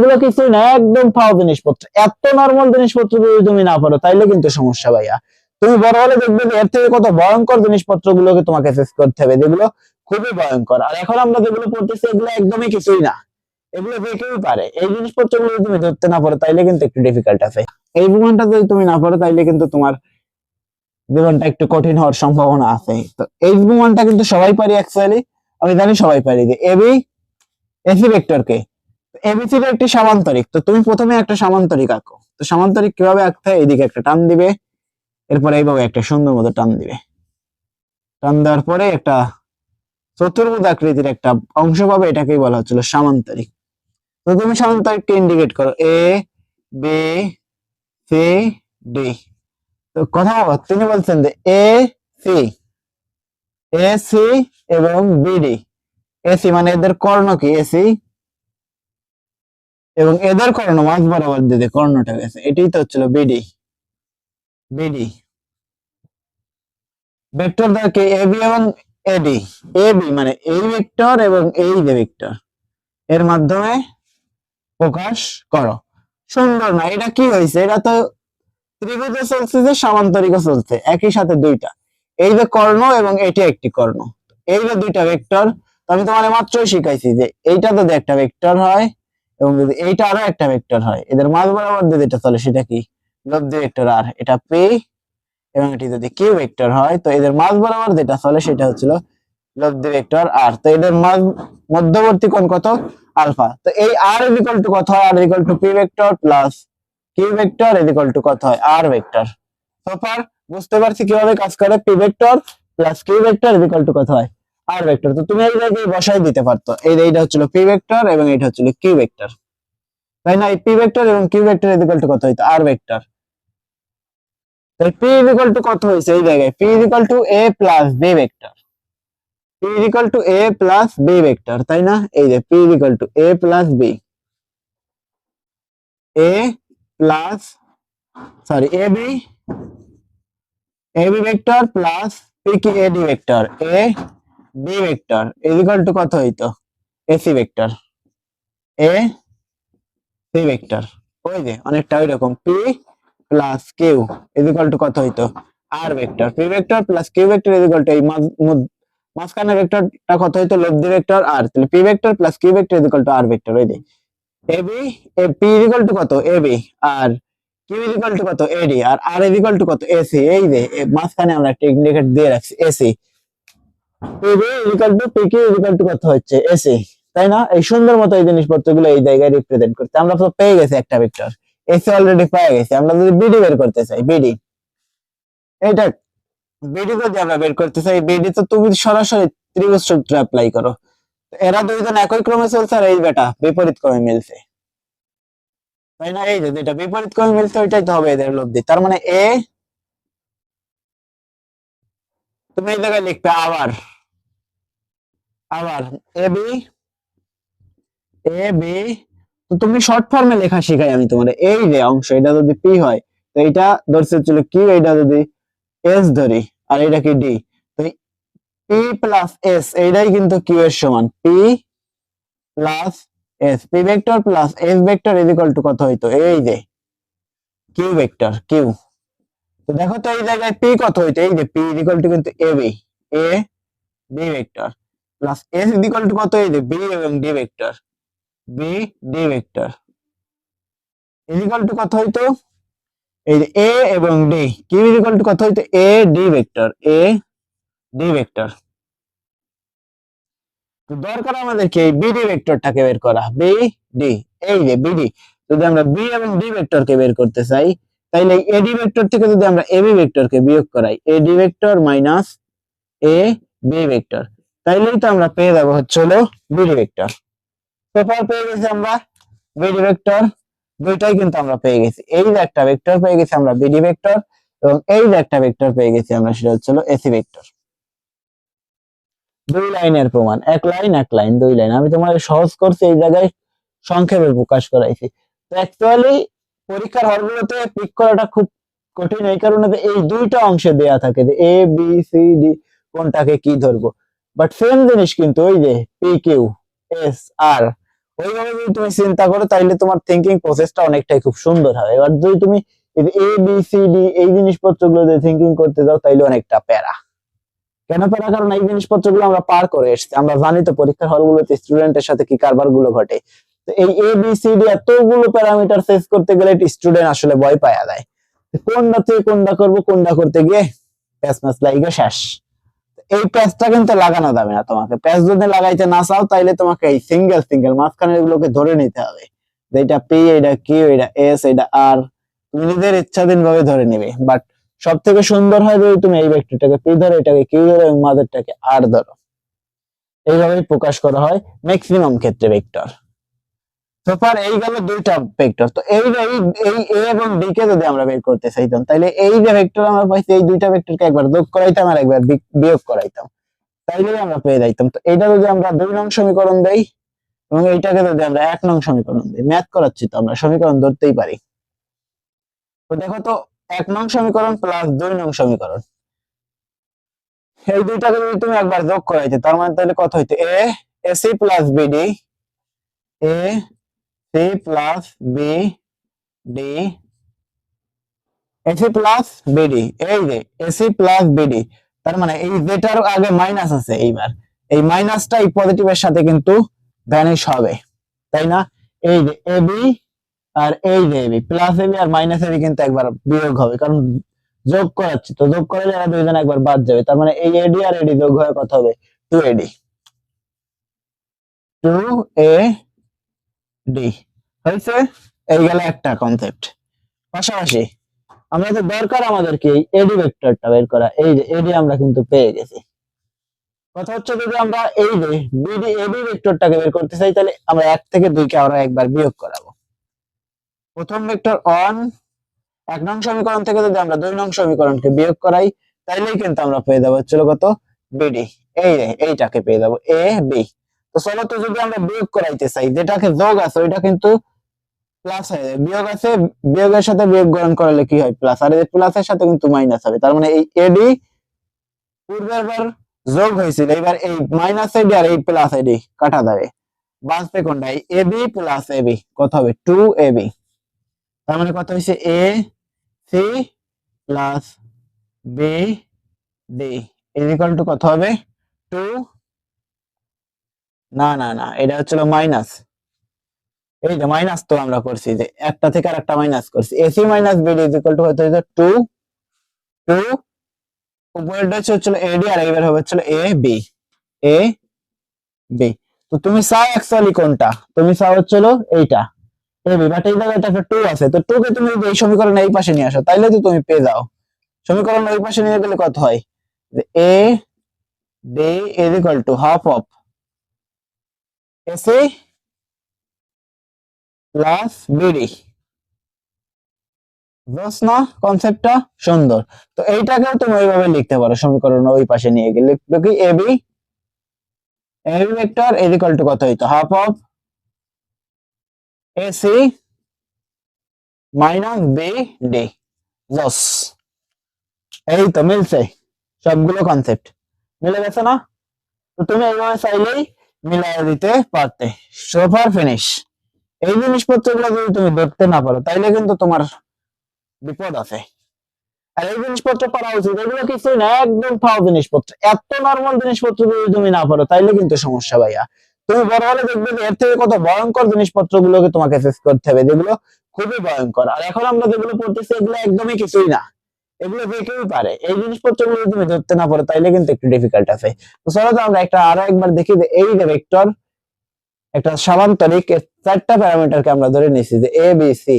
এগুলো কিছুই না, একদম ফাও জিনিসপত্র। এত নর্মাল জিনিসপত্র যদি তুমি না পারো তাইলে কিন্তু সমস্যা ভাইয়া। তুমি বড় হলে দেখবে যে এর থেকে কত ভয়ঙ্কর জিনিসপত্র গুলোকে তোমাকে ফেস করতে হবে, যেগুলো খুবই ভয়ঙ্কর। আর এখন আমরা যেগুলো পড়তেছি এগুলো একদমই কিছুই না, এগুলো যে কেউ পারে। এই জিনিসপত্র গুলো তুমি ধরতে না পারো তাইলে কিন্তু একটু ডিফিকাল্ট আছে। এই প্রমাণটা যদি তুমি না পারো তাইলে কিন্তু তোমার জীবনটা একটু কঠিন হওয়ার সম্ভাবনা আছে। তো এই প্রমাণটা কিন্তু সবাই পারি অ্যাকচুয়ালি, আমি জানি সবাই পারি যে এবি এসি ভেক্টর কে এবিসির একটি সামান্তরিক। তো তুমি প্রথমে একটা সামান্তরিক আঁকো। তো সামান্তরিক কিভাবে আঁকতে হয়, এইদিকে একটা টান দিবে, এরপরে এইভাবে একটা সুন্দর মতো টান দিবে। টান দেওয়ার পরে একটা চতুর্ভুজ আকৃতির একটা অংশ পাবে, এটাকেই বলা হচ্ছিল সামান্তরিক। তো তুমি সামান্তরিককে ইন্ডিকেট করো এ বি সি ডি। তো কথা বলো, তিনি বলছেন যে এ সি এবং বিডি। এসি মানে এদের কর্ণ কি এসি, এবং এদের কর্ণ মাঝ বরাবর দিয়ে কর্ণটা গেছে, এটাই তো হচ্ছিল বিডি। বিডি ভেক্টর দ্বারা কে এবি এবং এডি। এবি মানে এই ভেক্টর এবং এই যে ভেক্টর, এর মাধ্যমে প্রকাশ করো। সুন্দর না? এটা কি হয়েছে, এটা তো ত্রিভুজে চলছে যে সামান্তরিকও চলছে একই সাথে দুইটা। এই যে কর্ণ এবং এটি একটি কর্ণ, এই যে দুইটা ভেক্টর। আমি তোমার মাত্রই শিখাইছি যে এইটা যদি একটা ভেক্টর হয় এবং যদি এইটা আরো একটা ভেক্টর হয়, এদের মাঝ বরাবর দিয়ে যেটা চলে সেটা কি লব্ধি ভেক্টর। আর এটা পি এবং এটি যদি কিউ ভেক্টর হয়, তো এদের মাঝ বরাবর যেটা চলে সেটা হচ্ছিল লব্ধি ভেক্টর আর। তো এদের মধ্যবর্তী কোণ কত আলফা। তো এই আর ইজ ইকুয়াল টু কত হয়, আর is equal to P vector plus Q vector is equal to কত হয় আর ভেক্টর। সো ফার বুঝতে পারছি কিভাবে কাজ করে, P vector plus Q vector is equal to কত হয় আর ভেক্টর। তো তুমি এই জায়গায় বসাই দিতে পারতো, এইটা হচ্ছিল পি ভেক্টর এবং এটা হচ্ছিল কিউ ভেক্টর, তাই না? এই পি ভেক্টর এবং Q vector is equal to কত হইতো আর ভেক্টর। তাই পি ইজ ইকুয়াল টু কত হয়েছে, এই জায়গায় P is equal to A plus B vector. P is equal to A plus B vector, তাই না? এই যে P is equal to A plus B, A plus sorry A B vector plus P কি A D vector, A B vector is equal to কত হইতো AC vector, A C vector. ওই যে অনেকটা ওই রকম P plus Q is equal to কত হইতো R vector. P vector plus Q vector is equal to এই মাঝখানে ভেক্টরটা কত হইতো লব্ধি ভেক্টর আর। তাহলে P vector plus Q vector is equal to R vector. ওই যে AB P is equal to কত এবি আর কিউ ইজ ইকুয়াল টু কত এডি আর ইজ ইকুয়াল টু কত এসি। এই যে মাঝখানে আমরা একটা ইন্ডিকেটর দিয়ে রাখছি AC. PB is equal to P Q is equal to কত হচ্ছে এসি, তাই না? এই সুন্দর মতো এই জিনিসপত্রগুলো এই জায়গায় রিপ্রেজেন্ট করতে আমরা তো পেয়ে গেছি একটা ভেক্টর, এসি অলরেডি পেয়ে গেছি। আমরা যদি বিডি বের করতে চাই, বিডি এইটা বিডি যদি আমরা বের করতে চাই, বিডি তো তুমি সরাসরি ত্রিভুজ সূত্র অ্যাপ্লাই করো। এরা দুইজন একই ক্রমে চলছে আর এই বেটা বিপরীত ক্রমে মিলছে, তাই না? এই যে যেটা বিপরীত ক্রমে মিলছে ওইটাই তো হবে এদের লব্ধি। তার মানে এ, তুমি এই জায়গায় লিখবে আবার আবার এ বি এ বি। তো তুমি শর্ট ফর্মে লেখা শিখাই আমি তোমার। এই যে অংশ এটা যদি পি হয়, তো এটা ধরছে হচ্ছিল কিউ, এটা যদি এস ধরি আর এটা কি ডি, তো পি প্লাস এস এইটাই কিন্তু কিউ এর সমান, P plus S, P vector plus S vector is equal to কত হইতো এই যে কিউ ভেক্টর কিউ। তো দেখো তো এই জায়গায় পি কত হইতো, এই যে পি ইজ ইকুয়াল টু কিন্তু A B vector plus S is equal to কত এই যে বি এবং D vector, B D vector is equal to কত হইতো এই যে এ এবং D. Q is equal to কত হইতো A D vector, A D vector. তো দরকার আমাদেরকে এই বিডি ভেক্টরটাকে বের করা, বি ডি। এই যে বিডি যদি আমরা বি এবং ডি ভেক্টরকে বের করতে চাই, তাইলে এই এডি ভেক্টর থেকে যদি আমরা এবি ভেক্টরকে বিয়োগ করাই, এডি ভেক্টর মাইনাস এ বি ভেক্টর, তাইলেই তো আমরা পেয়ে যাবো হচ্ছে হলো বিডি ভেক্টর। পেপার পেয়ে গেছি আমরা বিডি ভেক্টর, দুইটাই কিন্তু আমরা পেয়ে গেছি। এই যে একটা ভেক্টর পেয়ে গেছি আমরা বিডি ভেক্টর, এবং এই যে একটা ভেক্টর পেয়ে গেছি আমরা সেটা হচ্ছে হলো এসি ভেক্টর। দুই লাইনের প্রমাণ, এক লাইন দুই লাইন। আমি তোমার সহজ করছি, এই জায়গায় সংক্ষেপে প্রকাশ করাইছি। তো অ্যাকচুয়ালি পরীক্ষার হলগুলোতে পিক করাটা খুব কঠিন, এই কারণে এই দুইটা অংশে দেয়া থাকে যে এ বি সি ডি কোনটাকে কি ধরবো। বাট সেম জিনিস কিন্তু ওই যে পি কিউ এস আর ওইভাবে যদি তুমি চিন্তা করো তাইলে তোমার থিঙ্কিং প্রসেসটা অনেকটাই খুব সুন্দর হবে। এবার যদি তুমি এ বি সি ডি এই জিনিসপত্রগুলো যদি থিঙ্কিং করতে যাও তাইলে অনেকটা প্যারা। কেন প্যারা? কারণ এই জিনিসপত্রগুলো আমরা পার করে এসেছি, আমরা জানি তো পরীক্ষার হলগুলোতে স্টুডেন্টের সাথে কি কারবার গুলো ঘটে। তো এই এ বি সি ডি এতগুলো প্যারামিটার সেট করতে গেলে স্টুডেন্ট আসলে ভয় পাওয়া যায়, কোনটা থেকে কোনটা করবো, কোনটা করতে গিয়ে প্যাচ ম্যাচ লাগে শেষ। এই প্যাচটা কিন্তু লাগানো যাবে না তোমাকে। প্যাচ যদি লাগাইতে না চাও তাইলে তোমাকে এই সিঙ্গেল সিঙ্গেল মাঝখানে এগুলোকে ধরে নিতে হবে, যে এটা পি, এটা কিউ, এটা এস, এটা আর, তুমি নিজের ইচ্ছাধীন ভাবে ধরে নিবে। বাট সব থেকে সুন্দর হয় যদি তুমি এই ভেক্টরটাকে পি ধরো, এটাকে কিউ ধরো এবং মাঝেরটাকে আর ধরো। এইভাবেই প্রকাশ করা হয় ম্যাক্সিমাম ক্ষেত্রে ভেক্টর। সুপার, এই গেল দুইটা ভেক্টর। তো এই এই এ এবং ডি কে যদি আমরা বের করতে চাইতাম তাহলে এই যে ভেক্টর আমরা পাইছি এই দুইটা ভেক্টরকে একবার যোগ করাইতাম আর একবার বিয়োগ করাইতাম, তাইলে আমরা পেয়ে যাইতাম। তো এইটা যদি আমরা 2 নং সমীকরণ দেই এবং এইটাকে যদি আমরা 1 নং সমীকরণ দিই, ম্যাথ করাচ্ছি তো আমরা সমীকরণ ধরতেই পারি। তো দেখো তো 1 নং সমীকরণ প্লাস 2 নং সমীকরণ, এই দুইটাকে যদি তুমি একবার যোগ করাইতে তার মানে তাহলে কত হইতো? A AC plus BD, A C plus B D, AC plus BD, এই যে এসি প্লাস বিডি। তার মানে এই যেটার আগে মাইনাস আছে, এইবার এই মাইনাসটা এই পজিটিভের সাথে কিন্তু ভ্যানিশ হবে, তাই না? এই যে এবি আর এই যে এবি, প্লাস এবি আর মাইনাস এবি কিন্তু একবার বিয়োগ হবে, কারণ যোগ করাচ্ছি তো, যোগ করলে এরা দুইজন একবার বাদ যাবে। তার মানে এই এডি আর এডি যোগ হয়ে কত হবে? 2AD, 2AD হয়েছে। এই গেল একটা কনসেপ্ট। পাশাপাশি আমরা তো দরকার আমাদেরকে এই এডি ভেক্টরটা বের করা, এই যে এডি আমরা কিন্তু পেয়ে গেছি। কথা হচ্ছে যদি আমরা এই যে বিডি এবি ভেক্টরটাকে বের করতে চাই তাহলে আমরা 1 থেকে 2 কে আমরা একবার বিয়োগ করাবো। প্রথম ভেক্টর অন 1 নং সমীকরণ থেকে যদি আমরা 2 নং সমীকরণকে বিয়োগ করাই তাইলেই কিন্তু আমরা পেয়ে যাবো চলো কত? বিডি, এই যে এইটাকে পেয়ে যাবো এ বি। তো চলো তো যদি আমরা বিয়োগ করাইতে চাই, যেটাকে যোগ আছে ওইটা কিন্তু প্লাস হয়ে যায়, বিয়োগ আছে বিয়োগের সাথে বিয়োগ গ্রহণ করলে কি হয়? প্লাস, আর এই প্লাসের সাথে কিন্তু মাইনাস হবে। তার মানে এই এডি পূর্বের বার যোগ হয়েছিল, এবার এই মাইনাস এডি আর এই প্লাস এডি কাটা যাবে, বাঁচবে কোনটা? এই এবি প্লাস এবি, কত হবে? 2AB। তার মানে কত হয়েছে? A C plus B D is equal to কত হবে? 2, না না না, এটা হচ্ছিল মাইনাস, এই যে মাইনাস তো আমরা করছি যে একটা থেকে আর একটা মাইনাস করছি, AC minus BD is equal to কত হয়েছে? 2, 2 উপরেরটা হচ্ছিল এডি আর এইবার হবে হচ্ছিল এ বি, এ বি। তো তুমি চাও অ্যাকচুয়ালি কোনটা? তুমি চাও হচ্ছিল এইটা এবি, বাট এই জায়গায় একটা 2 আছে, তো 2 কে তুমি যদি এই সমীকরণে এই পাশে নিয়ে আসো তাইলে তো তুমি পেয়ে যাও। সমীকরণ ওই পাশে নিয়ে গেলে কত হয়? যে A D is equal to half of AC plus BD. বুঝছ না কনসেপ্টটা? সুন্দর। তো এইটাকেও তুমি ওইভাবে লিখতে পারো, সমীকরণ ওই পাশে নিয়ে গেলে লিখবে কি AB, AB vector is equal to কত হইতো? Half of AC minus B D. জস, এই তো মিলছে, সবগুলো কনসেপ্ট মিলে গেছে না? তো তুমি এইভাবে চাইলেই মিলাই দিতে পারতে। সোফার ফিনিশ। এই জিনিসপত্রগুলো যদি তুমি ধরতে না পারো তাইলে কিন্তু তোমার বিপদ আছে। আর এই জিনিসপত্র পারা উচিত, এগুলো কিছুই না, একদম ফাও জিনিসপত্র। এত নর্মাল জিনিসপত্র যদি তুমি না পারো তাইলে কিন্তু সমস্যা ভাইয়া। তুমি বড় হলে দেখবে যে এর থেকে কত ভয়ঙ্কর জিনিসপত্র গুলোকে তোমাকে ফেস করতে হবে, যেগুলো খুবই ভয়ঙ্কর। আর এখন আমরা যেগুলো পড়তেছি এগুলো একদমই কিছুই না, এগুলো যে কেউই পারে। এই জিনিসপত্রগুলো যদি তুমি ধরতে না পারো তাইলে কিন্তু একটু ডিফিকাল্ট আছে। তো চলো তো আমরা একটা আরো একবার দেখি যে এই যে ভেক্টর একটা সামান্তরিক 4টা প্যারামিটারকে আমরা ধরে নিয়েছি যে এ বি সি।